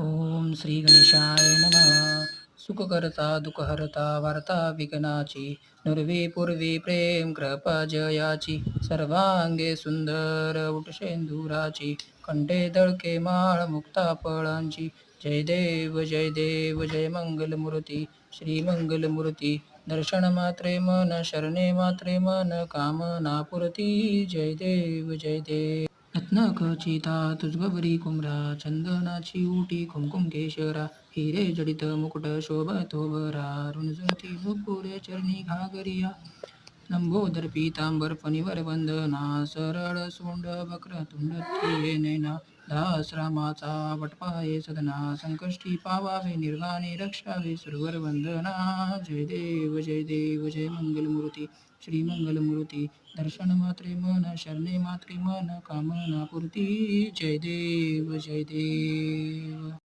ओम श्री गणेशाय नमः. सुखकर्ता दुःखहर्ता वार्ता विघ्नाची, नुर्वी पूर्वी प्रेम कृपा जयाची, सर्वांगे सुंदर उटशेंदुराची, कंठे दळके माळ मुक्ता फळांची. जय देव जय मंगलमूर्ती श्री मंगलमूर्ती. दर्शन मात्रे मन शरणे मात्रे मन कामना पुरती. जय देव. रत्नखचिता तुजगवरी कुमरा, चंदनाची उटी कुमकुम केशरा, हिरे जडित मुकुट शोभतो बरा, रुणझुनती नुपुरे चरणी घागरिया, लंबोदर पीतांबर फणीवर वंदना, सरळ सोंड वक्रतुंड थिये नैना, दास रामाचा वटपाये सदना, संकष्टी पावावे निर्वाणी रक्षावे सुरवर वंदना. जय देव जय मंगलमूर्ती श्री मंगलमूर्ती. दर्शन मात्रे मन शरणे मात्रे मन कामना पूर्ती. जय देव जय देव.